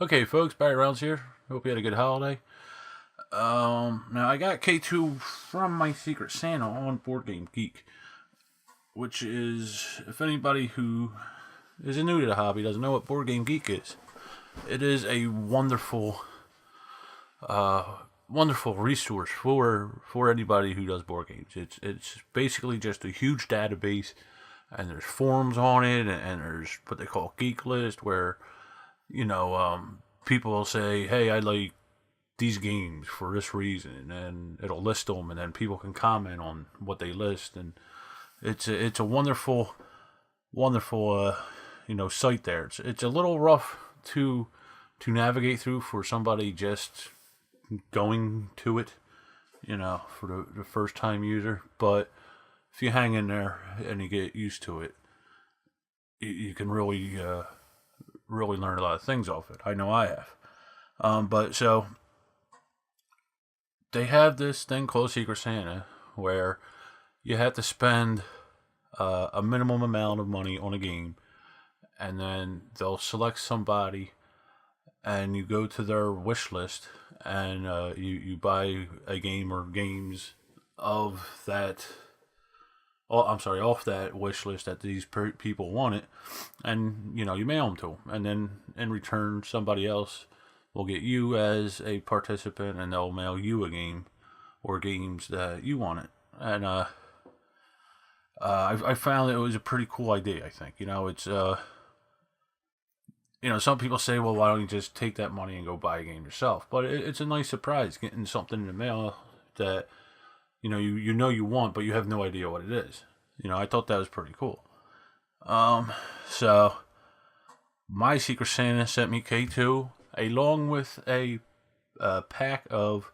Okay, folks, Barry Rounds here. Hope you had a good holiday. Now I got K2 from my Secret Santa on Board Game Geek, which is, if anybody who is new to the hobby doesn't know what Board Game Geek is, it is a wonderful resource for anybody who does board games. It's basically just a huge database, and there's forums on it, and there's what they call Geek List, where people will say, "Hey, I like these games for this reason," and it'll list them, and then people can comment on what they list, and it's a wonderful site there. It's a little rough to navigate through for somebody just going to it, for the first time user. But if you hang in there and you get used to it, you can really learn a lot of things off it. I know I have. But so they have this thing called Secret Santa where you have to spend a minimum amount of money on a game, and then they'll select somebody, and you go to their wish list, and you buy a game or games of that. Oh, I'm sorry, off that wish list that these people want it, and you mail them to them, and then in return somebody else will get you as a participant, and they'll mail you a game or games that you wanted. And I found it was a pretty cool idea. I think it's some people say, well, why don't you just take that money and go buy a game yourself? But it's a nice surprise getting something in the mail that you want, but you have no idea what it is. I thought that was pretty cool. So my Secret Santa sent me K2 along with a pack of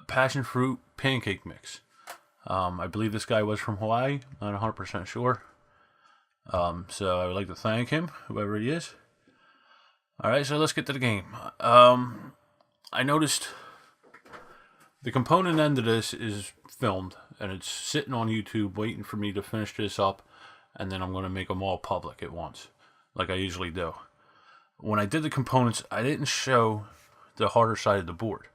passion fruit pancake mix. I believe this guy was from Hawaii. Not 100% sure. So I would like to thank him, whoever he is. All right, so let's get to the game. I noticed the component end of this is filmed, and it's sitting on YouTube waiting for me to finish this up, and then I'm going to make them all public at once, like I usually do. When I did the components, I didn't show the harder side of the board.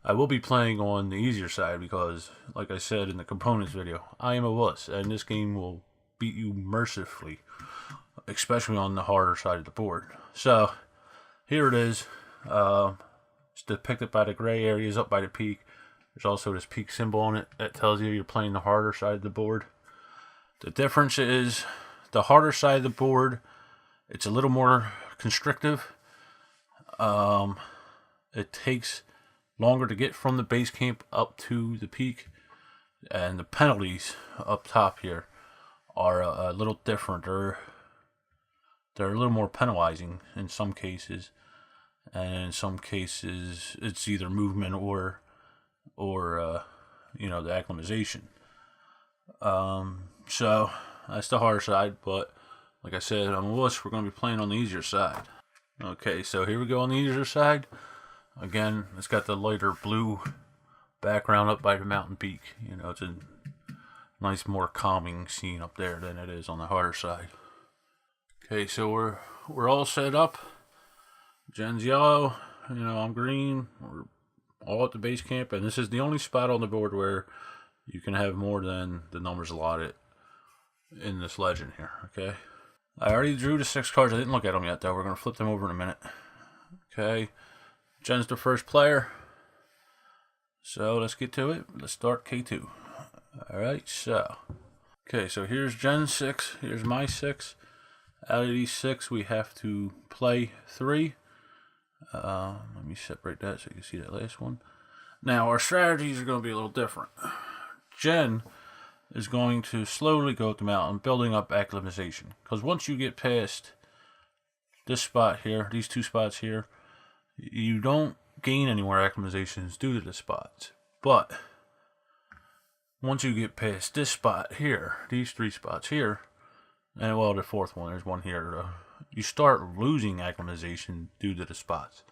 I will be playing on the easier side because, like I said in the components video, I am a wuss, and this game will beat you mercifully, especially on the harder side of the board. So, here it is. It's depicted by the gray areas up by the peak. There's also this peak symbol on it that tells you you're playing the harder side of the board. The difference is the harder side of the board, it's a little more constrictive. It takes longer to get from the base camp up to the peak, and the penalties up top here are a little different. They're a little more penalizing in some cases, and in some cases it's either movement or the acclimatization. So that's the harder side, but like I said, on the list we're going to be playing on the easier side. Okay, so here we go on the easier side. Again, it's got the lighter blue background up by the mountain peak. It's a nice, more calming scene up there than it is on the harder side. Okay, so we're all set up. Jen's yellow, I'm green. We're all at the base camp, and this is the only spot on the board where you can have more than the numbers allotted in this legend here. Okay, I already drew the 6 cards. I didn't look at them yet, though. We're going to flip them over in a minute. Okay, Jen's the first player, so let's get to it. Let's start K2. Alright, so here's Jen's 6, here's my 6. Out of these 6 we have to play 3. Let me separate that so you can see that last one. Now our strategies are going to be a little different. Jen is going to slowly go up the mountain, building up acclimatization, because once you get past this spot here, these 2 spots here, you don't gain any more acclimatizations due to the spots. But once you get past this spot here, these 3 spots here, and well, the 4th one, there's one here, you start losing acclimatization due to the spots.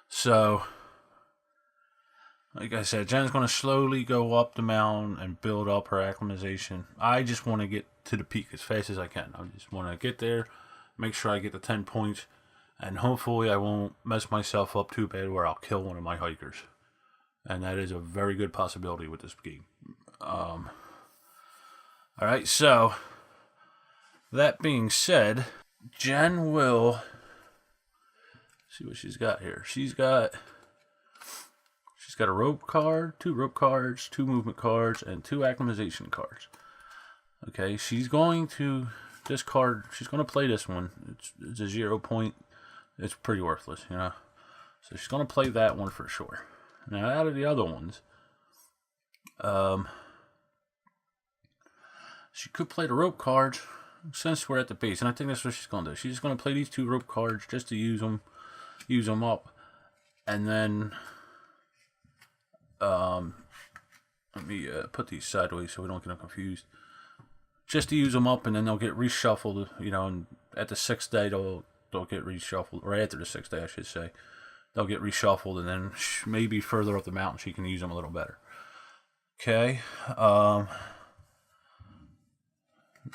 So, like I said, Jen's going to slowly go up the mountain and build up her acclimatization. I just want to get to the peak as fast as I can. I just want to get there make sure I get the 10 points, and hopefully I won't mess myself up too bad where I'll kill one of my hikers. And that is a very good possibility with this game. Alright, so that being said, Jen will see what she's got here. She's got a rope card, 2 rope cards, 2 movement cards, and 2 acclimatization cards. Okay, she's going to discard. She's going to play this one. It's a 0 point. It's pretty worthless, you know. So she's going to play that one for sure. Now, out of the other ones, she could play the rope cards since we're at the base, and I think that's what she's going to do. She's going to play these 2 rope cards just to use them up, and then let me put these sideways so we don't get them confused. Just to use them up, and then they'll get reshuffled. You know, and at the 6th day they'll get reshuffled, or after the 6th day, I should say. They'll get reshuffled, and then maybe further up the mountain she can use them a little better. Okay.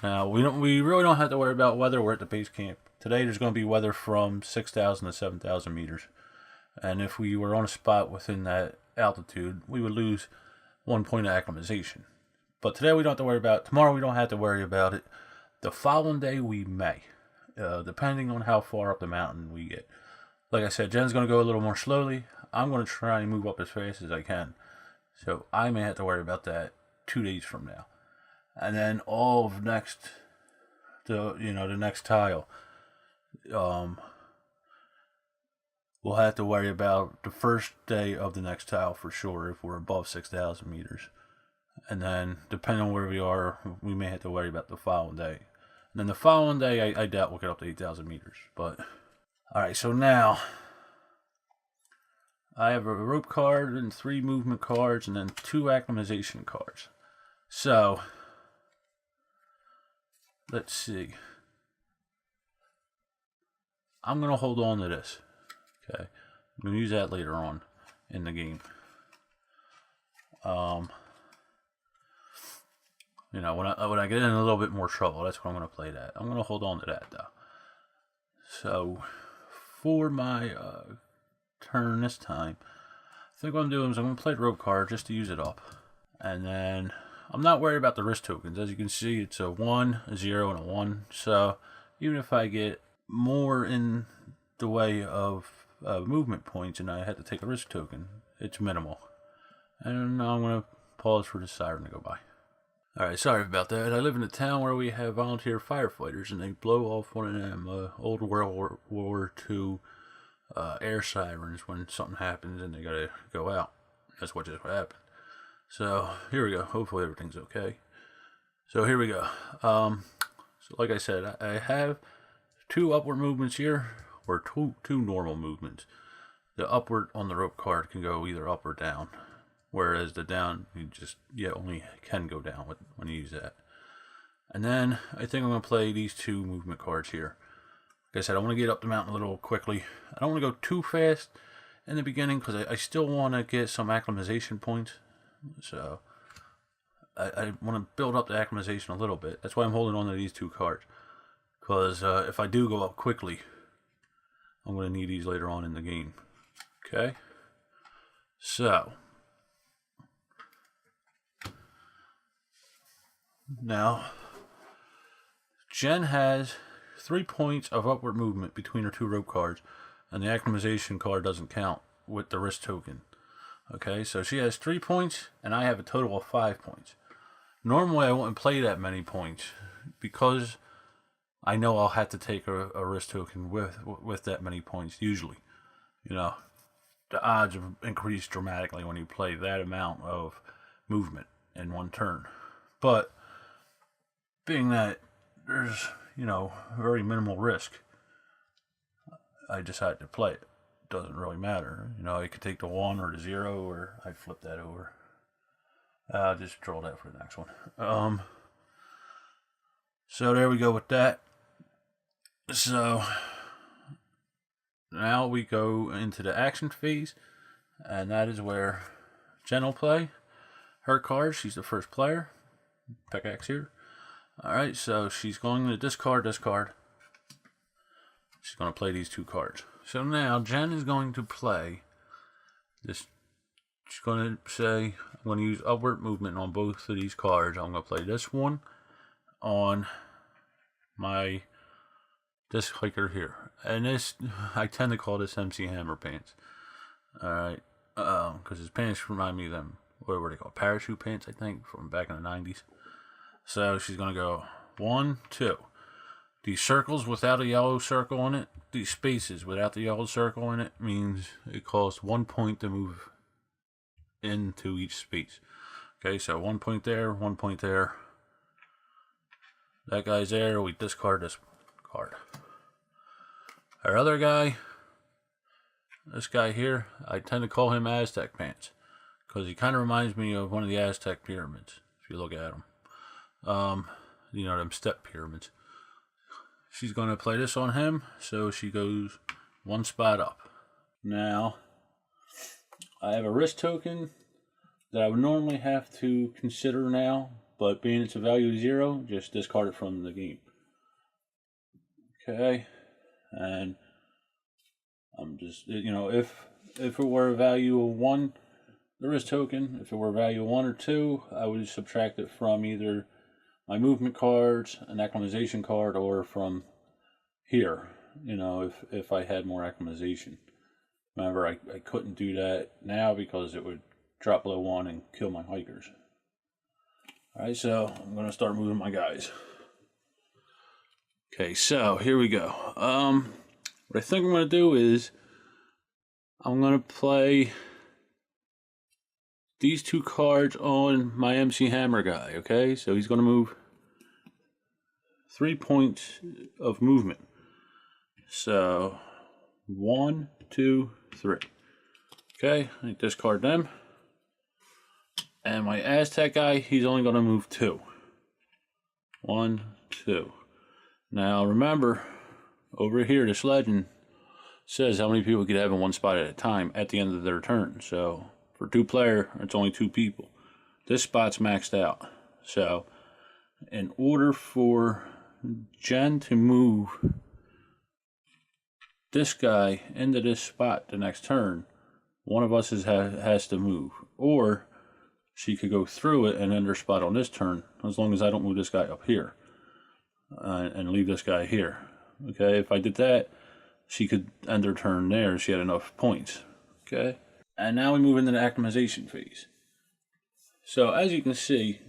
Now we really don't have to worry about weather. We're at the base camp today. There's going to be weather from 6,000 to 7,000 meters, and if we were on a spot within that altitude, we would lose 1 point of acclimatization. But today we don't have to worry about it. Tomorrow we don't have to worry about it. The following day we may, depending on how far up the mountain we get. Like I said, Jen's going to go a little more slowly. I'm going to try and move up as fast as I can. So I may have to worry about that 2 days from now. And then all of the next tile, we'll have to worry about the first day of the next tile for sure if we're above 6,000 meters. And then, depending on where we are, we may have to worry about the following day. And then the following day, I doubt we'll get up to 8,000 meters. But, alright, so now, I have a rope card and 3 movement cards and then 2 acclimatization cards. So, let's see. I'm going to hold on to this. Okay. I'm going to use that later on in the game. You know, when I get in a little bit more trouble, that's when I'm going to play that. I'm going to hold on to that, though. So, for my turn this time, I think what I'm doing is I'm going to play the rope card just to use it up. And then, I'm not worried about the risk tokens. As you can see, it's a 1, a 0, and a 1. So, even if I get more in the way of movement points and I had to take a risk token, it's minimal. And now I'm going to pause for the siren to go by. Alright, sorry about that. I live in a town where we have volunteer firefighters, and they blow off one of them old World War II air sirens when something happens and they gotta go out. That's what just happened. So, here we go. Hopefully everything's okay. So, here we go. So, like I said, I have 2 upward movements here, or two normal movements. The upward on the rope card can go either up or down. Whereas the down, you only can go down when you use that. And then, I think I'm going to play these 2 movement cards here. Like I said, I want to get up the mountain a little quickly. I don't want to go too fast in the beginning, because I still want to get some acclimatization points. So, I want to build up the acclimatization a little bit. That's why I'm holding on to these 2 cards. Because if I do go up quickly, I'm going to need these later on in the game. Okay? So, now, Jen has 3 points of upward movement between her 2 rope cards, and the acclimatization card doesn't count with the risk token. Okay, so she has 3 points, and I have a total of 5 points. Normally, I wouldn't play that many points, because I know I'll have to take a risk token with that many points, usually. You know, the odds increase dramatically when you play that amount of movement in one turn. But, being that there's, very minimal risk, I decided to play it. Doesn't really matter. I could take the 1 or the 0, or I'd flip that over. I'll just draw that for the next one. So there we go with that. So now we go into the action phase, and that is where Jen will play her card. She's the first player. Pickaxe here. Alright, so she's going to discard this card. She's going to play these 2 cards. So now Jen is going to play this. She's going to say, I'm going to use upward movement on both of these cards. I'm going to play this one on this hiker here. And this, I tend to call this MC Hammer pants. Alright. Because his pants remind me of them, what were they called? Parachute pants, I think, from back in the 90s. So she's going to go 1, 2. These circles without a yellow circle in it, these spaces without the yellow circle in it, means it costs 1 point to move into each space. Okay, so 1 point there, 1 point there. That guy's there, we discard this card. Our other guy, this guy here, I tend to call him Aztec Pants, because he kind of reminds me of one of the Aztec pyramids, if you look at them. You know, them step pyramids. She's going to play this on him, so she goes 1 spot up. Now, I have a risk token that I would normally have to consider now, but being it's a value of 0, just discard it from the game. Okay, and I'm just, you know, if it were a value of 1, the risk token, if it were a value of 1 or 2, I would subtract it from either my movement cards, an acclimatization card, or from here, you know, if I had more acclimatization. Remember, I couldn't do that now because it would drop below 1 and kill my hikers. Alright, so I'm going to start moving my guys. Okay, so here we go. What I think I'm going to do is I'm going to play these 2 cards on my MC Hammer guy, okay? So he's going to move 3 points of movement. So 1, 2, 3. Okay, I discard them. And my Aztec guy, he's only going to move 2. 1, 2. Now remember, over here, this legend says how many people could have in 1 spot at a time at the end of their turn. So for 2 player, it's only 2 people. This spot's maxed out. So in order for Jen to move this guy into this spot the next turn, one of us has to move. Or she could go through it and end her spot on this turn, as long as I don't move this guy up here and leave this guy here. Okay, if I did that, she could end her turn there if she had enough points. Okay, and now we move into the acclimatization phase. So as you can see,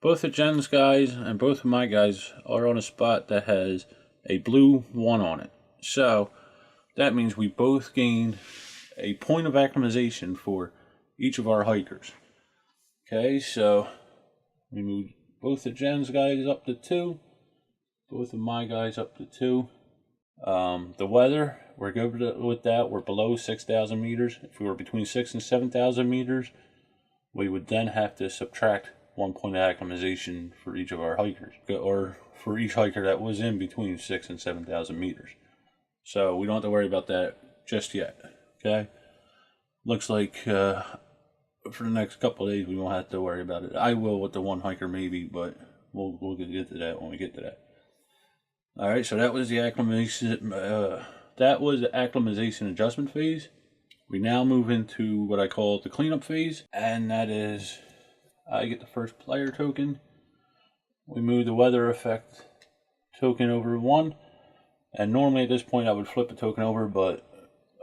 both of Jen's guys and both of my guys are on a spot that has a blue 1 on it. So that means we both gain a point of acclimatization for each of our hikers. Okay, so we move both of Jen's guys up to 2, both of my guys up to 2. The weather, we're good with that. We're below 6,000 meters. If we were between 6,000 and 7,000 meters, we would then have to subtract 1 point of acclimatization for each of our hikers, or for each hiker that was in between 6,000 and 7,000 meters. So we don't have to worry about that just yet. Okay, looks like for the next couple of days we won't have to worry about it. I will with the 1 hiker maybe, but we'll get to that when we get to that. All right, so that was the acclimatization. That was the acclimatization adjustment phase. We now move into what I call the cleanup phase, and that is I get the first player token. We move the weather effect token over 1, and normally at this point I would flip a token over, but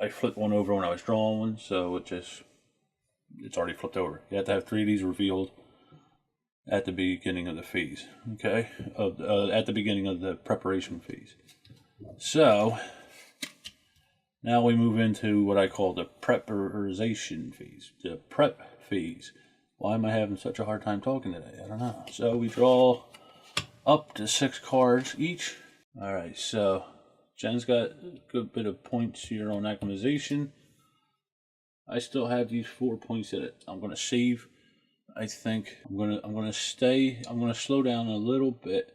I flipped one over when I was drawing one, so it's already flipped over. You have to have 3 of these revealed at the beginning of the phase, okay? At the beginning of the preparation phase. So now we move into what I call the preparation phase, the prep phase. Why am I having such a hard time talking today? I don't know. So we draw up to 6 cards each. All right, so Jen's got a good bit of points here on acclimatization. I still have these 4 points in it. I'm going to save. I think I'm gonna slow down a little bit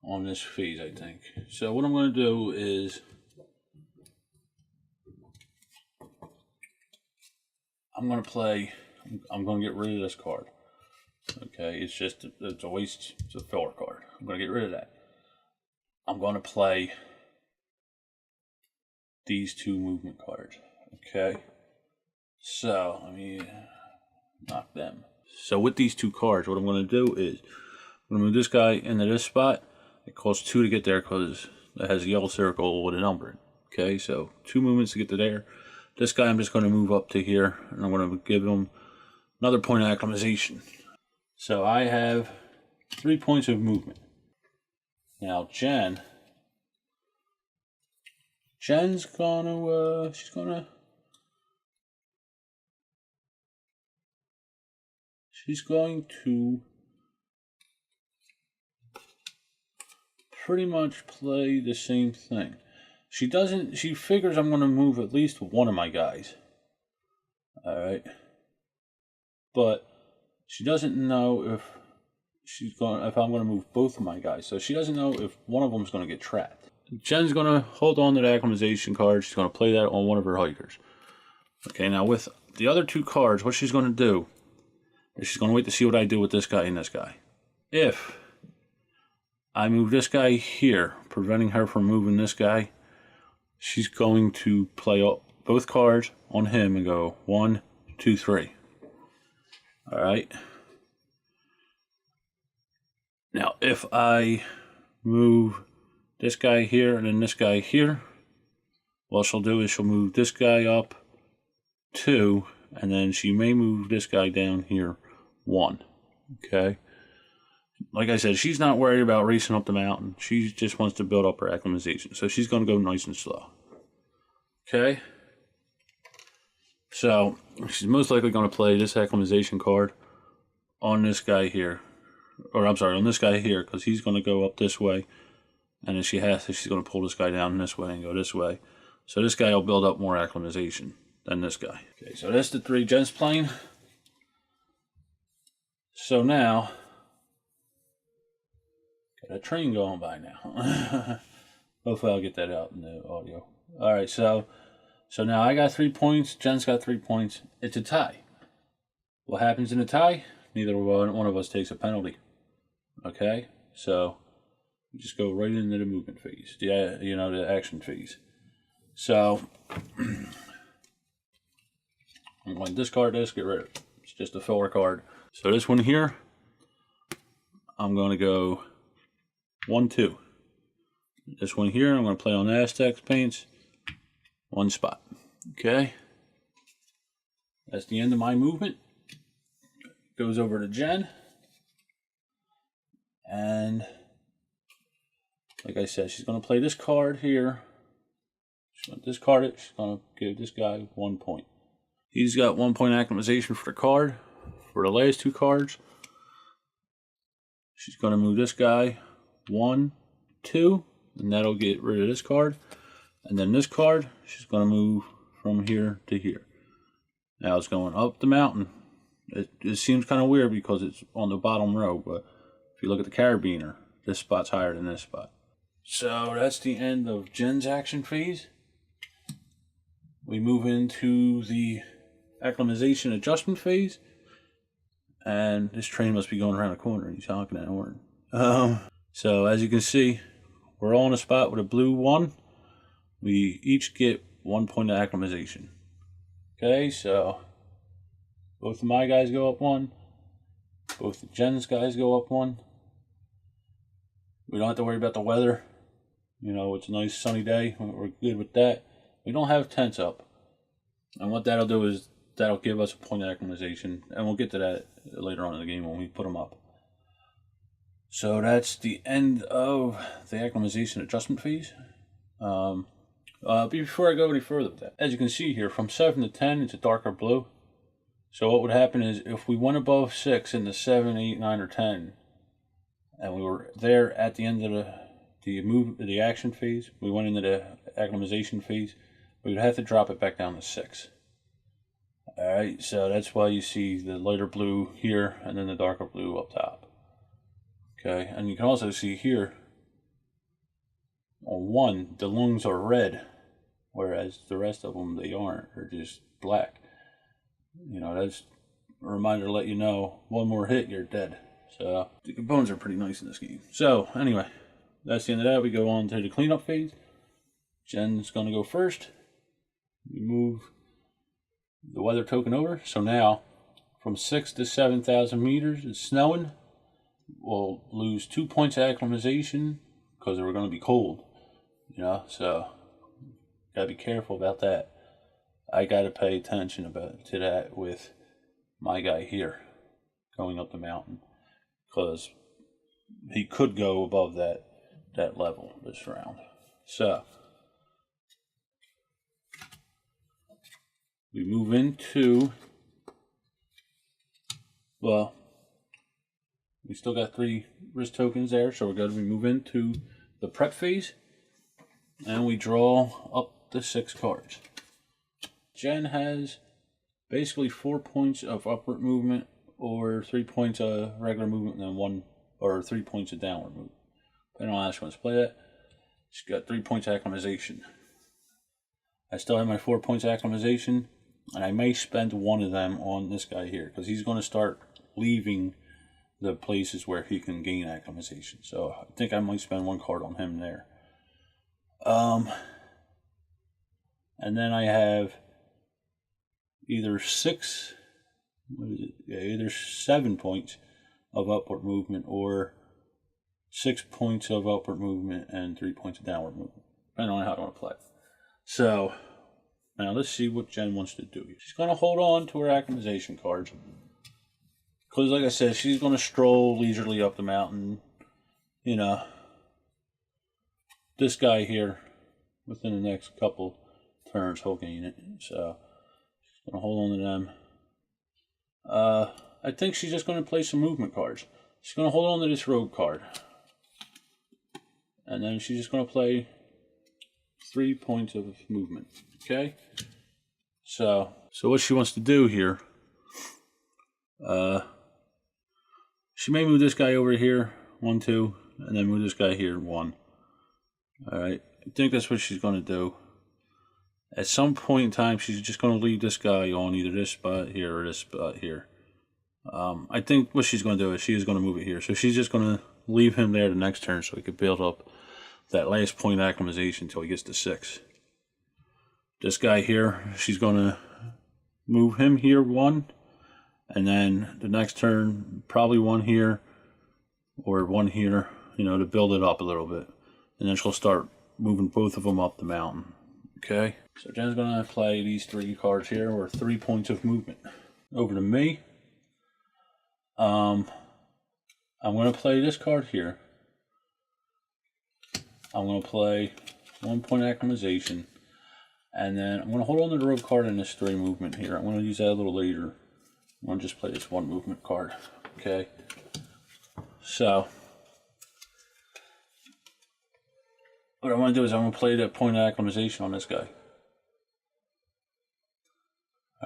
on this phase, I think. So what I'm gonna do is I'm gonna get rid of this card. Okay, it's a waste, it's a filler card. I'm gonna get rid of that. I'm gonna play these two movement cards. Okay, so let me knock them. So with these two cards, what I'm going to do is I'm going to move this guy into this spot. It costs 2 to get there because it has a yellow circle with a number. Okay, so 2 movements to get to there. This guy I'm just going to move up to here, and I'm going to give him another point of acclimatization. So I have 3 points of movement. Now Jen's gonna she's going to pretty much play the same thing. She figures I'm gonna move at least one of my guys. Alright. But she doesn't know if I'm gonna move both of my guys. So she doesn't know if one of them's gonna get trapped. Jen's gonna hold on to the acclimatization card. She's gonna play that on one of her hikers. Okay, now with the other 2 cards, what she's gonna do is she's gonna wait to see what I do with this guy and this guy. If I move this guy here, preventing her from moving this guy, she's going to play both cards on him and go 1, 2, 3. Alright. Now, if I move this guy here and then this guy here, what she'll do is she'll move this guy up 2, and then she may move this guy down here 1. Okay? Like I said, she's not worried about racing up the mountain. She just wants to build up her acclimatization. So she's going to go nice and slow. Okay? So she's most likely going to play this acclimatization card on this guy here. Or I'm sorry, on this guy here, because he's going to go up this way. And if she has to, she's going to pull this guy down this way and go this way. So this guy will build up more acclimatization than this guy. Okay, so that's the 3 Jen's playing. So now, got a train going by now. Hopefully I'll get that out in the audio. Alright, so now I got 3 points, Jen's got 3 points. It's a tie. What happens in a tie? Neither one of us takes a penalty. Okay? So we just go right into the movement phase. The action phase. So I'm going to discard this, get rid of it. It's just a filler card. So this one here, I'm going to go 1, 2. This one here, I'm going to play on Aztec paints, 1 spot. Okay? That's the end of my movement. Goes over to Jen. And like I said, she's going to play this card here. She's going to discard it. She's going to give this guy 1 point. He's got 1 point acclimatization for the card. For the last 2 cards, she's going to move this guy 1, 2, and that'll get rid of this card. And then this card, she's going to move from here to here. Now it's going up the mountain. It seems kind of weird because it's on the bottom row, but if you look at the carabiner, this spot's higher than this spot. So that's the end of Jen's action phase. We move into the acclimatization adjustment phase. And this train must be going around the corner. He's honking that horn. So as you can see, we're all in a spot with a blue 1. We each get 1 point of acclimatization. Okay, so both of my guys go up 1. Both of Jen's guys go up 1. We don't have to worry about the weather. You know, it's a nice sunny day. We're good with that. We don't have tents up. And what that'll do is that'll give us a point of acclimatization. And we'll get to that later on in the game when we put them up. So that's the end of the acclimatization adjustment phase. Before I go any further with that, as you can see here, from 7 to 10, it's a darker blue. So what would happen is if we went above 6 in the 7, 8, 9, or 10, and we were there at the end of the action phase, we went into the acclimatization phase, we would have to drop it back down to 6. Alright, so that's why you see the lighter blue here and then the darker blue up top. Okay, and you can also see here on 1, the lungs are red, whereas the rest of them, they aren't. They're just black. You know, that's a reminder to let you know, 1 more hit, you're dead. So the components are pretty nice in this game. So anyway, that's the end of that. We go on to the cleanup phase. Jen's going to go first. We move the weather token over. So now, from 6 to 7,000 meters, it's snowing. We'll lose 2 points of acclimatization because we're going to be cold. You know, so gotta be careful about that. I gotta pay attention to that with my guy here going up the mountain, because he could go above that level this round. So we move into, well, we still got 3 risk tokens there, so we're going to move into the prep phase, and we draw up the 6 cards. Jen has basically 4 points of upward movement, or 3 points of regular movement, and then 1 or 3 points of downward movement. Depending on how she wants to play that. She's got 3 points of acclimatization. I still have my 4 points of acclimatization, and I may spend 1 of them on this guy here, because he's going to start leaving the places where he can gain acclimatization. So I think I might spend 1 card on him there. And then I have either 7 points of upward movement, or 6 points of upward movement and 3 points of downward movement, depending on how I want to play. So now let's see what Jen wants to do. She's going to hold on to her acclimatization cards, because like I said, she's going to stroll leisurely up the mountain. You know, this guy here, within the next couple turns, he'll gain it. So she's going to hold on to them. I think she's just going to play some movement cards. She's going to hold on to this rogue card, and then she's just going to play 3 points of movement. Okay? So what she wants to do here, she may move this guy over here, 1, 2, and then move this guy here, 1. Alright, I think that's what she's going to do. At some point in time, she's just going to leave this guy on either this spot here or this spot here. I think what she's going to do is she is going to move it here. So she's just going to leave him there the next turn, so he could build up that last point of acclimatization until he gets to 6. This guy here, she's going to move him here 1, and then the next turn, probably 1 here or 1 here, you know, to build it up a little bit. And then she'll start moving both of them up the mountain. Okay? So Jen's going to play these 3 cards here, or 3 points of movement. Over to me. I'm going to play this card here. I'm going to play 1 point acclimatization. And then I'm going to hold on to the rogue card in this 3 movement here. I'm going to use that a little later. I'm going to just play this 1 movement card. Okay? So what I want to do is I'm going to play that point of acclimatization on this guy.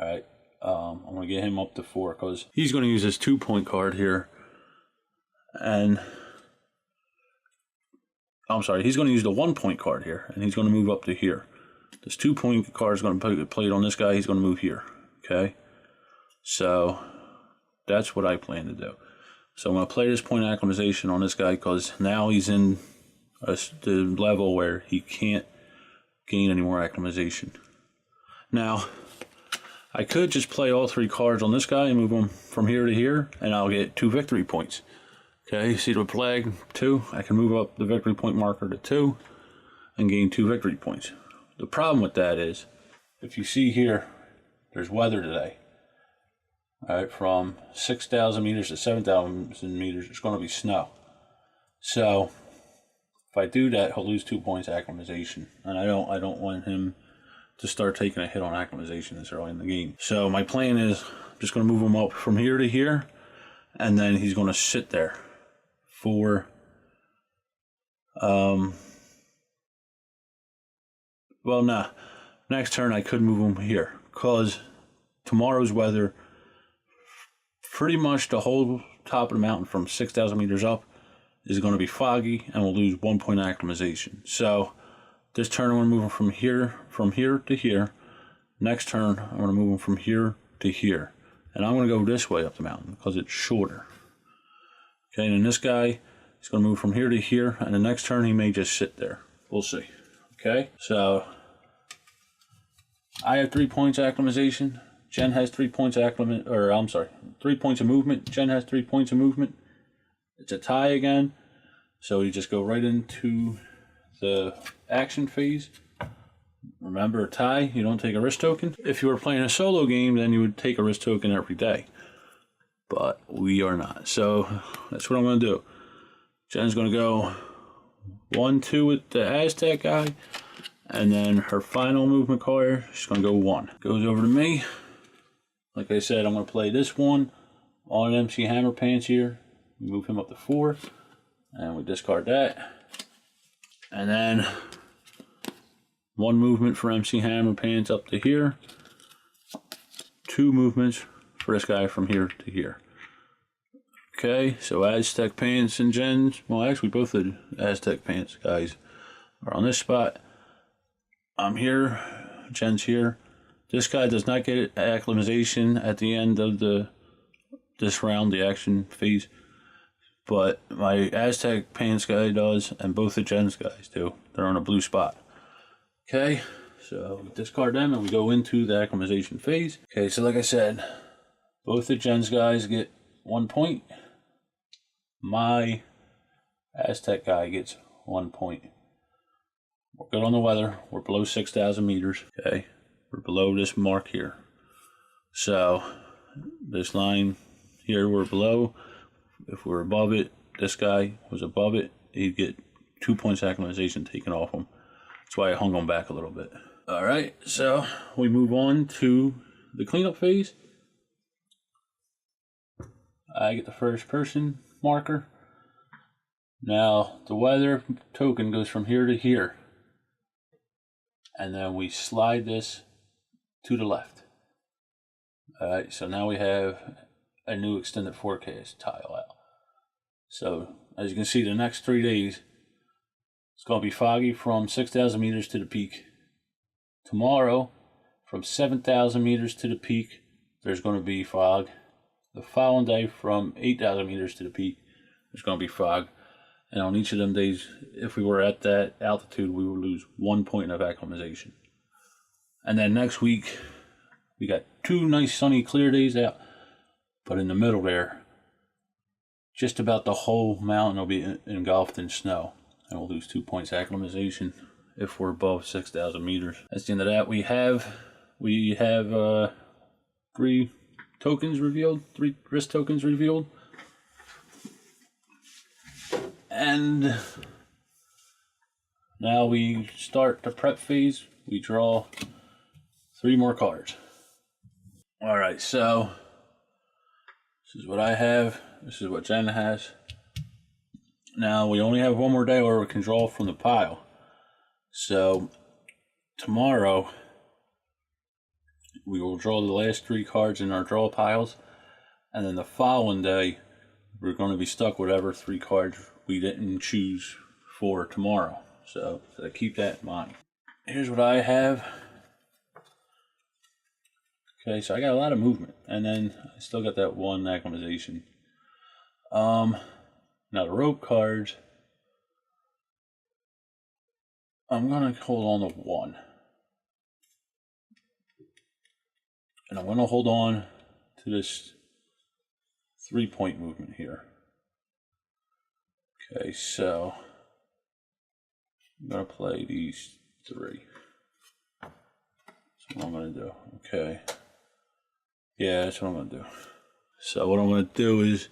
Alright. I'm going to get him up to 4, because he's going to use this 2 point card here. And I'm sorry, he's going to use the 1 point card here, and he's going to move up to here. This 2 point card is going to play it on this guy. He's going to move here. Okay? So that's what I plan to do. So I'm going to play this point of acclimatization on this guy, because now he's in the level where he can't gain any more acclimatization. Now, I could just play all 3 cards on this guy and move them from here to here, and I'll get 2 victory points. Okay, see the flag 2? I can move up the victory point marker to 2 and gain 2 victory points. The problem with that is, if you see here, there's weather today. Alright, from 6,000 meters to 7,000 meters, it's going to be snow. So if I do that, he'll lose 2 points acclimatization, and I don't want him to start taking a hit on acclimatization this early in the game. So my plan is, I'm just going to move him up from here to here, and then he's going to sit there for well, nah, next turn I could move him here, because tomorrow's weather, pretty much the whole top of the mountain from 6,000 meters up is going to be foggy, and we'll lose 1 point of acclimatization. So this turn I'm going to move him from here to here. Next turn I'm going to move him from here to here, and I'm going to go this way up the mountain because it's shorter. Okay, and then this guy is going to move from here to here, and the next turn he may just sit there. We'll see. Okay, so I have 3 points acclimatization. Jen has 3 points 3 points of movement. Jen has 3 points of movement. It's a tie again. So you just go right into the action phase. Remember, a tie, you don't take a risk token. If you were playing a solo game, then you would take a risk token every day. But we are not. So that's what I'm going to do. Jen's going to go 1-2 with the Aztec guy. And then her final movement card, she's going to go 1. Goes over to me. Like I said, I'm going to play this one on MC Hammer Pants here. We move him up to 4. And we discard that. And then 1 movement for MC Hammer Pants up to here. 2 movements for this guy from here to here. Okay, so Aztec Pants and Jen's, well actually both the Aztec Pants guys are on this spot. I'm here, Jen's here. This guy does not get acclimatization at the end of this round, the action phase. But my Aztec Pants guy does, and both the Jen's guys do. They're on a blue spot. Okay, so we discard them and we go into the acclimatization phase. Okay, so like I said, both the Jen's guys get 1 point. My Aztec guy gets 1 point. We're good on the weather. We're below 6,000 meters. Okay, we're below this mark here. So this line here, we're below. If we're above it, this guy was above it, he'd get 2 points acclimatization taken off him. That's why I hung him back a little bit. All right, so we move on to the cleanup phase. I get the first person marker. Now the weather token goes from here to here. And then we slide this to the left. All right, so now we have a new extended forecast tile out. So as you can see, the next 3 days, it's going to be foggy from 6,000 meters to the peak. Tomorrow, from 7,000 meters to the peak, there's going to be fog. The following day, from 8,000 meters to the peak, there's going to be fog. And on each of them days, if we were at that altitude, we would lose 1 point of acclimatization. And then next week, we got 2 nice sunny clear days out. But in the middle there, just about the whole mountain will be engulfed in snow. And we'll lose 2 points acclimatization if we're above 6,000 meters. That's the end of that. We have 3 tokens revealed, 3 risk tokens revealed. And now we start the prep phase. We draw 3 more cards. All right, so this is what I have. This is what Jen has. Now we only have 1 more day where we can draw from the pile. So tomorrow we will draw the last 3 cards in our draw piles, and then the following day we're going to be stuck with whatever 3 cards we didn't choose for tomorrow. So keep that in mind. Here's what I have. Okay, so I got a lot of movement, and then I still got that 1 acclimatization. Now the rope cards, I'm gonna hold on to 1. And I'm gonna hold on to this 3-point movement here. Okay, so I'm gonna play these 3. That's what I'm gonna do. Okay. Yeah, that's what I'm gonna do. So what I'm gonna do is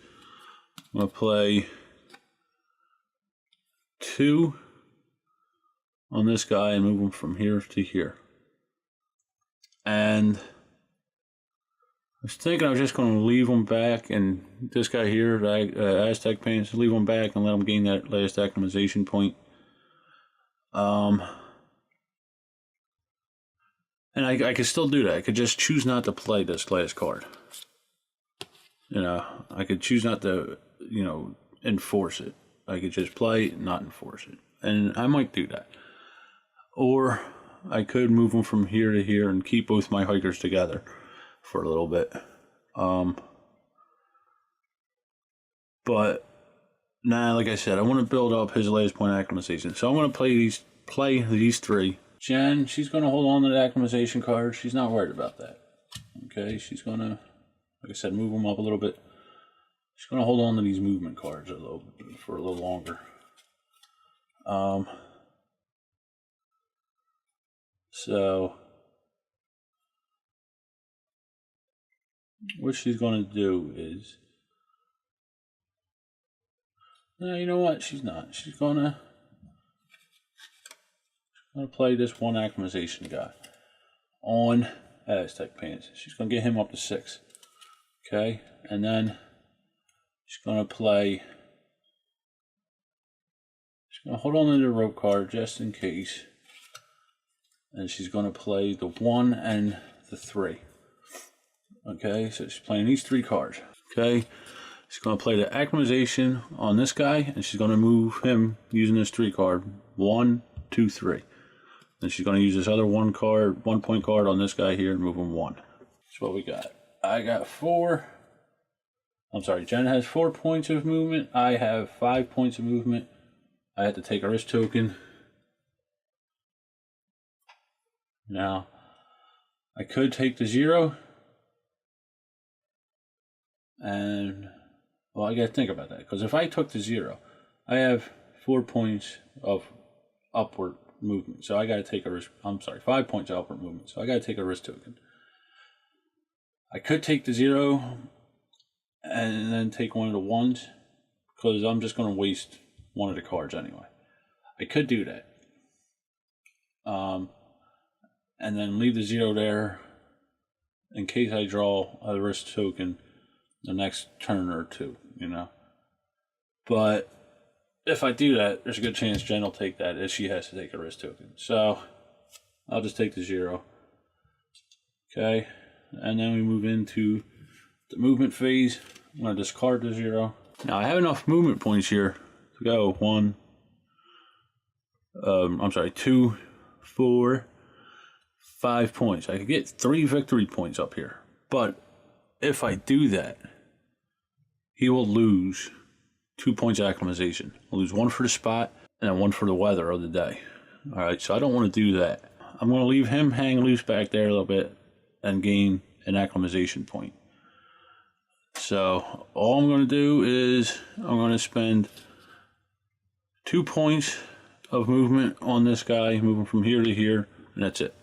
I'm gonna play 2 on this guy and move him from here to here. And I was thinking I was just going to leave him back, and this guy here, Aztec Pants, leave him back and let him gain that last acclimatization point. And I could still do that. I could just choose not to play this last card. You know, I could choose not to, enforce it. I could just play it and not enforce it. And I might do that. Or I could move them from here to here and keep both my hikers together for a little bit. But, like I said, I want to build up his last point acclimatization. So I'm going to play these play these three. Jen, she's going to hold on to the acclimation card. She's not worried about that. Okay, she's going to, like I said, move them up a little bit. She's going to hold on to these movement cards for a little longer. So what she's going to do is, no, you know what? She's not. She's going to play this one acclimation guy on Aztec Pants. She's going to get him up to 6. Okay, and then she's going to play. She's going to hold on to the rope card just in case. And she's going to play the 1 and the 3. Okay, so she's playing these 3 cards. Okay, she's going to play the acclimation on this guy, and she's going to move him using this 3 card. 1, 2, 3. Then she's going to use this other 1 point card on this guy here and move him 1. That's what we got. I got 4. I'm sorry, Jen has 4 points of movement. I have 5 points of movement. I had to take a risk token. Now, I could take the 0. And, well, I got to think about that. Because if I took the 0, I have 4 points of upward movement. So I got to take a risk. I'm sorry, 5 points of upward movement. So I got to take a risk token. I could take the 0 and then take one of the 1s. Because I'm just going to waste one of the cards anyway. I could do that. And then leave the 0 there in case I draw a risk token the next turn or 2, you know. But if I do that, there's a good chance Jen will take that if she has to take a risk token. So I'll just take the 0. Okay, and then we move into the movement phase. I'm going to discard the 0. Now I have enough movement points here to go 2, 4, 5 points. I could get 3 victory points up here. But if I do that, he will lose 2 points of acclimation. I'll lose 1 for the spot and then 1 for the weather of the day. Alright, so I don't want to do that. I'm going to leave him hang loose back there a little bit and gain an acclimation point. So all I'm going to do is I'm going to spend 2 points of movement on this guy, moving from here to here, and that's it.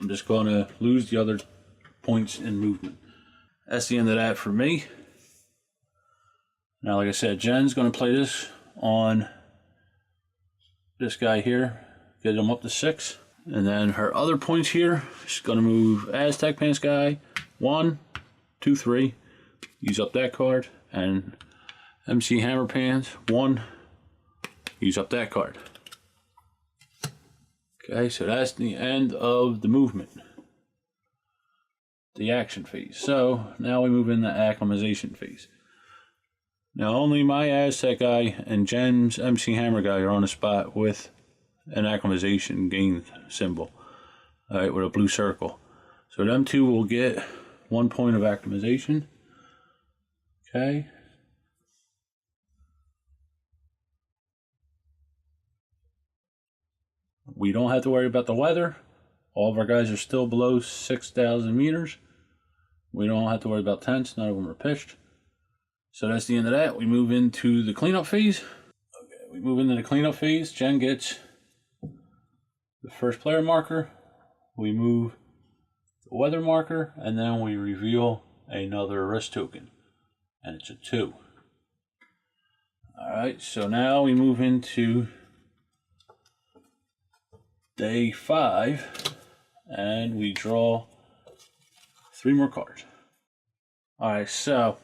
I'm just going to lose the other points in movement. That's the end of that for me. Now, like I said, Jen's going to play this on this guy here, get him up to 6. And then her other points here, she's going to move Aztec Pants guy 1, 2, 3. Use up that card. And MC Hammer Pants 1. Use up that card. Okay, so that's the end of the movement. The action phase. So now we move into the acclimation phase. Now only my Aztec guy and Jen's MC Hammer guy are on the spot with an acclimation gain symbol. Alright, with a blue circle. So them 2 will get 1 point of acclimation. Okay. We don't have to worry about the weather. All of our guys are still below 6,000 meters. We don't have to worry about tents. None of them are pitched. So that's the end of that. We move into the cleanup phase. Okay, we move into the cleanup phase. Jen gets the first player marker. We move the weather marker. And then we reveal another risk token. And it's a 2. Alright, so now we move into day 5, and we draw 3 more cards. Alright, so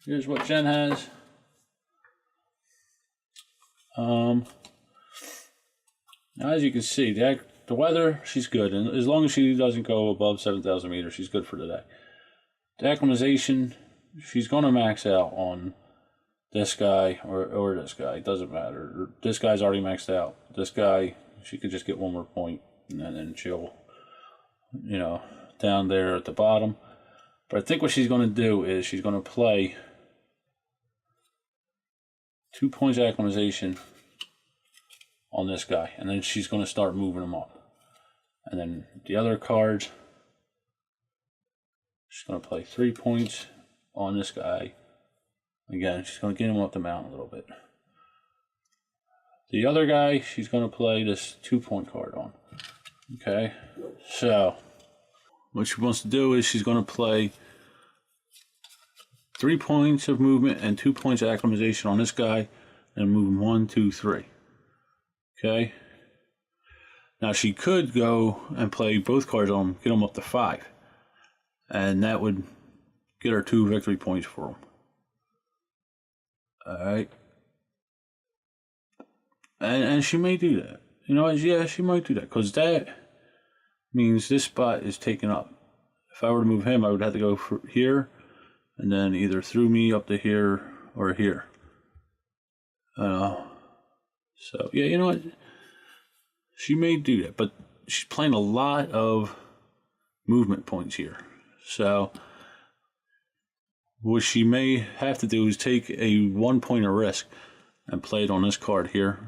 here's what Jen has. Now as you can see, the weather, she's good, and as long as she doesn't go above 7,000 meters, she's good for the day. The acclimation, she's going to max out on this guy or this guy, it doesn't matter. This guy's already maxed out. This guy, she could just get 1 more point, and then she'll, you know, down there at the bottom. But I think what she's going to do is she's going to play 2 points of acclimation on this guy, and then she's going to start moving them up. And then the other cards, she's going to play 3 points on this guy. Again, she's going to get him up the mountain a little bit. The other guy, she's going to play this 2-point card on. Okay, so what she wants to do is she's going to play 3 points of movement and 2 points of acclimatization on this guy, and move him 1, 2, 3. Okay. Now she could go and play both cards on him, get them up to 5, and that would get her 2 victory points for him. All right. And she may do that. You know, yeah, she might do that, because that means this spot is taken up. If I were to move him, I would have to go here, and then either through me up to here or here. So, yeah, you know what? She may do that, but she's playing a lot of movement points here. So, what she may have to do is take a 1 point of risk and play it on this card here.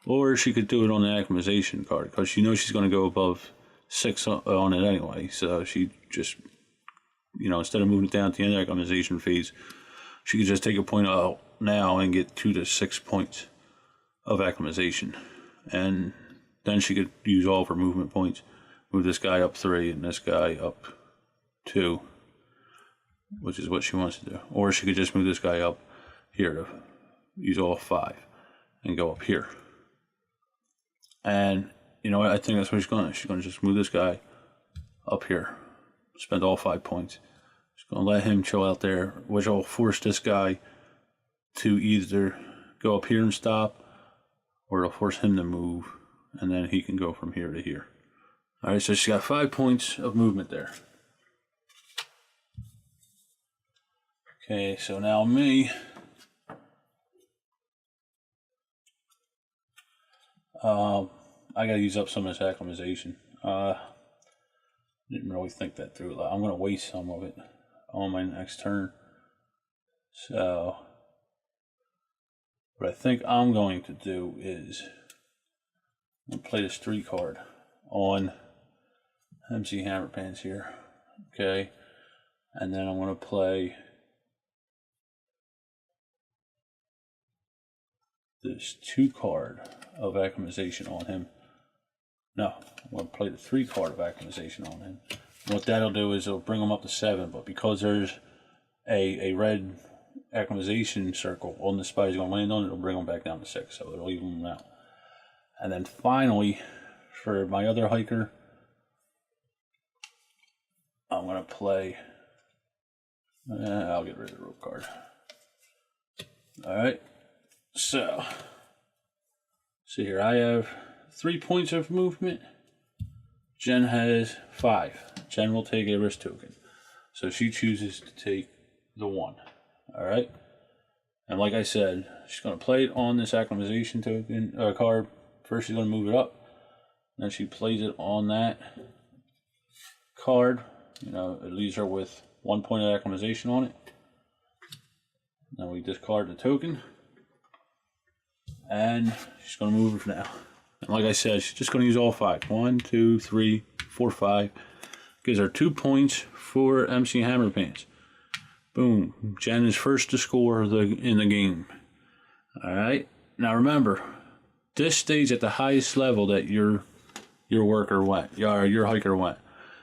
Or she could do it on the acclimatization card, because she knows she's going to go above 6 on it anyway. So she just, you know, instead of moving it down to the end of the acclimatization phase, she could just take a point out now and get 2 to 6 points of acclimatization. And then she could use all of her movement points. Move this guy up 3 and this guy up 2, which is what she wants to do. Or she could just move this guy up here to use all 5 and go up here. And you know what? I think that's what she's going to. She's going to just move this guy up here, spend all 5 points. She's going to let him chill out there, which will force this guy to either go up here and stop, or it'll force him to move, and then he can go from here to here. All right, so she's got 5 points of movement there. Okay, so now me. I gotta use up some of this acclimatization. Didn't really think that through. I'm gonna waste some of it on my next turn. So, what I think I'm going to do is I'm gonna play this 3 card on MC Hammer Pants here. Okay, and then I'm gonna play this 2 card of acclimatization on him. No, I'm going to play the 3 card of acclimatization on him. And what that'll do is it'll bring him up to 7, but because there's a red acclimatization circle on the spot he's going to land on, it'll bring him back down to 6, so it'll even him out. And then finally, for my other hiker, I'm going to play, I'll get rid of the rope card. Alright, so, see here, I have 3 points of movement. Jen has 5. Jen will take a risk token. So she chooses to take the 1. Alright? And like I said, she's going to play it on this acclimatization token card. First she's going to move it up. Then she plays it on that card. You know, it leaves her with 1 point of acclimatization on it. Then we discard the token. And she's going to move it now. And like I said, she's just going to use all 5. 1, 2, 3, 4, 5. Gives her 2 points for MC Hammer Pants. Boom. Jen is first to score in the game. Alright. Now remember, this stays at the highest level that your worker went. Your hiker went.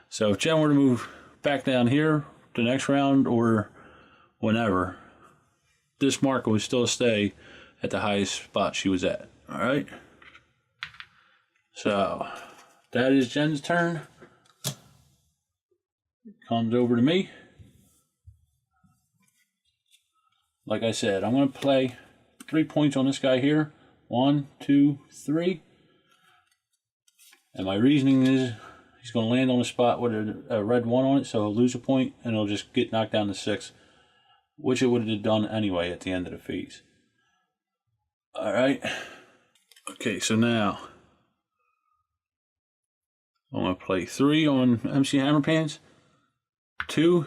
So if Jen were to move back down here the next round or whenever, this marker would still stay at the highest spot she was at. Alright? So, that is Jen's turn. Comes over to me. Like I said, I'm going to play 3 points on this guy here. 1, 2, 3. And my reasoning is he's going to land on a spot with a red 1 on it, so he'll lose a point and he'll just get knocked down to 6, which it would have done anyway at the end of the phase. Alright. Okay, so now I'm going to play 3 on MC Hammer Pants, 2,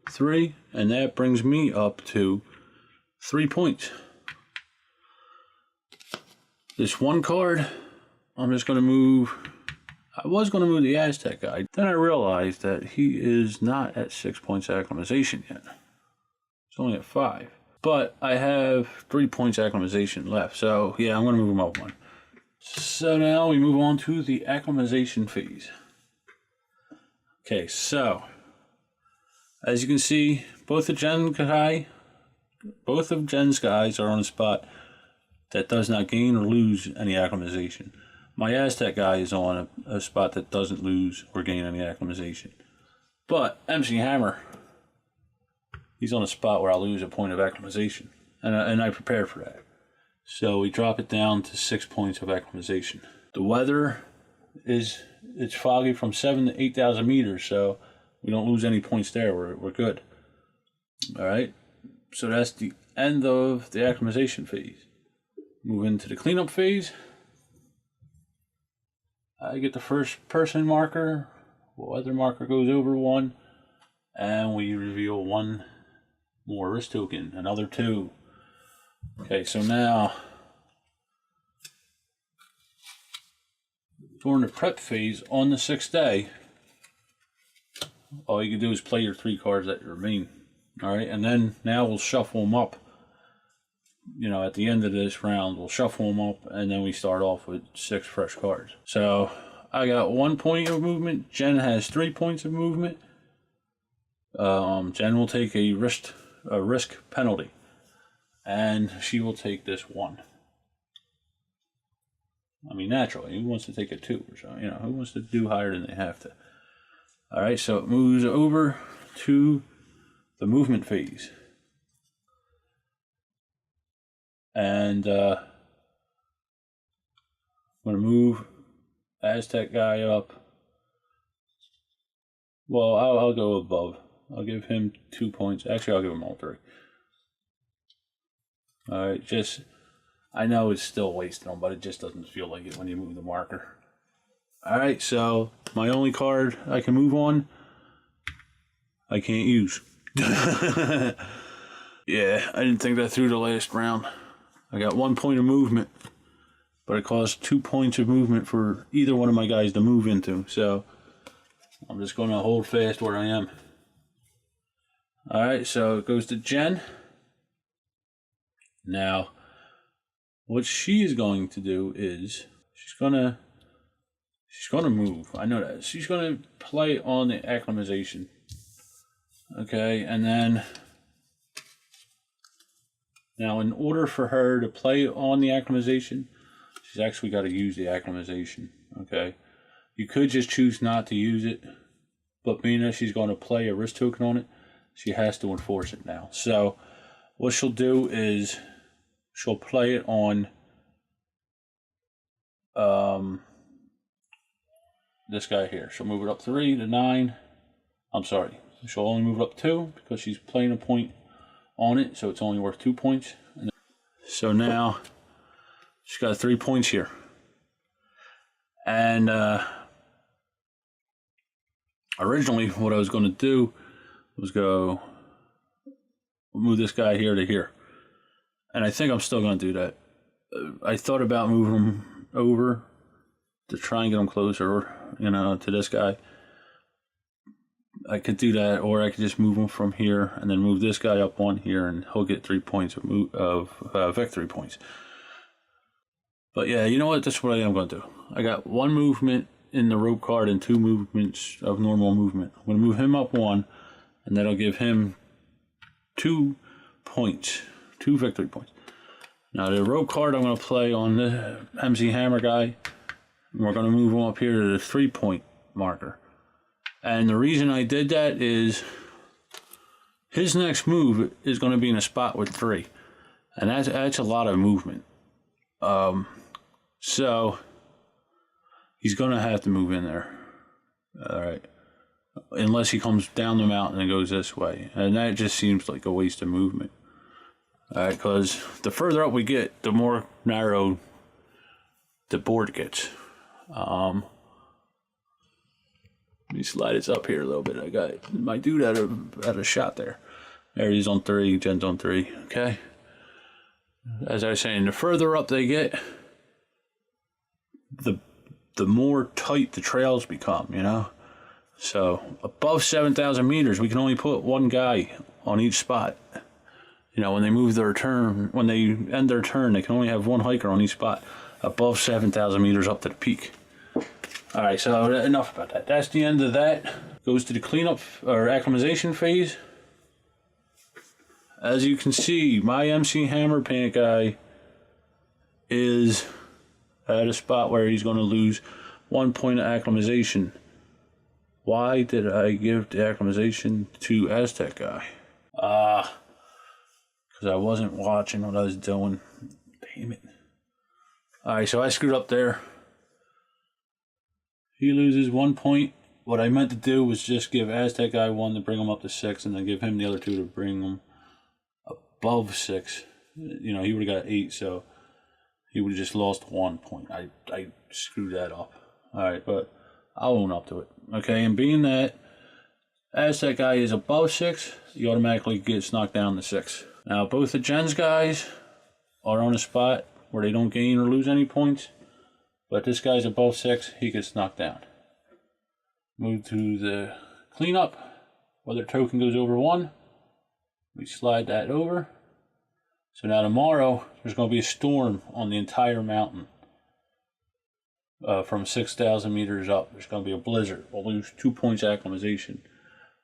3, and that brings me up to 3 points. this one card, I'm just going to move. I was going to move the Aztec guy. Then I realized that he is not at 6 points acclimatization yet. It's only at 5. But I have 3 points acclimatization left. So yeah, I'm going to move him up 1. So now we move on to the acclimatization phase. Okay, so as you can see, both of Jen's guys are on a spot that does not gain or lose any acclimatization. My Aztec guy is on a spot that doesn't lose or gain any acclimatization. But MC Hammer, he's on a spot where I'll lose a point of acclimatization. And I prepared for that. So we drop it down to 6 points of acclimatization. The weather it's foggy from 7,000 to 8,000 meters, so we don't lose any points there. We're good. Alright. So that's the end of the acclimatization phase. Move into the cleanup phase. I get the first person marker. Weather marker goes over 1. And we reveal 1 more risk token. Another 2. Okay, so now during the prep phase on the 6th day, all you can do is play your 3 cards that remain. Alright, and then now we'll shuffle them up. You know, at the end of this round, we'll shuffle them up, and then we start off with 6 fresh cards. So I got 1 point of movement. Jen has 3 points of movement. Jen will take a risk penalty, and she will take this 1. I mean, naturally, who wants to take a 2 or so? You know, who wants to do higher than they have to? All right, so it moves over to the movement phase. And I'm going to move Aztec guy up. Well, I'll go above. I'll give him 2 points. Actually, I'll give him all 3. All right, I know it's still wasting them, but it just doesn't feel like it when you move the marker. All right, so my only card I can move on, I can't use. Yeah, I didn't think that through the last round. I got 1 point of movement, but it costs 2 points of movement for either one of my guys to move into. So I'm just going to hold fast where I am. All right, so it goes to Jen. Now, what she is going to do is she's gonna move. I know that. She's gonna play on the acclimatization. Okay, and then now in order for her to play on the acclimatization, she's actually got to use the acclimatization. Okay, you could just choose not to use it, but being that she's going to play a risk token on it, she has to enforce it now. So what she'll do is she'll play it on this guy here. She'll move it up 3 to 9. I'm sorry. She'll only move it up 2 because she's playing a point on it, so it's only worth 2 points. So now she's got 3 points here. And originally what I was going to do was go move this guy here to here. And I think I'm still going to do that. I thought about moving him over to try and get him closer, you know, to this guy. I could do that, or I could just move him from here and then move this guy up 1 here, and he'll get 3 points of victory points. But yeah, you know what? That's what I am going to do. I got 1 movement in the rope card and 2 movements of normal movement. I'm going to move him up 1, and that'll give him 2 points, 2 victory points. Now the rope card I'm going to play on the MC Hammer guy. We're going to move him up here to the 3 point marker. And the reason I did that is his next move is going to be in a spot with 3. And that's a lot of movement. So he's going to have to move in there. All right. Unless he comes down the mountain and goes this way. And that just seems like a waste of movement. All right, because the further up we get, the more narrow the board gets. Let me slide this up here a little bit. I got my dude at a shot there. There he's on 3, Jen's on 3. Okay. As I was saying, the further up they get, the more tight the trails become, you know? So above 7,000 meters, we can only put one guy on each spot. You know, when they move their turn, when they end their turn, they can only have one hiker on each spot. Above 7,000 meters up to the peak. Alright, so enough about that. That's the end of that. Goes to the cleanup or acclimatization phase. As you can see, my MC Hammer Pant guy is at a spot where he's going to lose 1 point of acclimatization. Why did I give the acclimatization to Aztec guy? Because I wasn't watching what I was doing. Damn it. Alright, so I screwed up there. He loses 1 point. What I meant to do was just give Aztec guy 1 to bring him up to 6, and then give him the other 2 to bring him above 6. You know, he would have got 8, so he would have just lost 1 point. I screwed that up. Alright, but I'll own up to it. Okay, and being that Aztec guy is above 6, he automatically gets knocked down to 6. Now, both the Gens guys are on a spot where they don't gain or lose any points, but this guy's above 6, he gets knocked down. Move to the cleanup. Whether token goes over 1, we slide that over. So now tomorrow, there's going to be a storm on the entire mountain. From 6,000 meters up, there's going to be a blizzard. We'll lose 2 points acclimatization.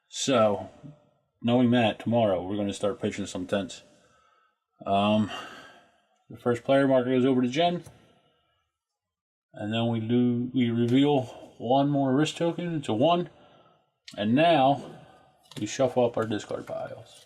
So, knowing that, tomorrow we're going to start pitching some tents. The first player marker goes over to Jen. And then we reveal 1 more risk token. It's a 1. And now we shuffle up our discard piles.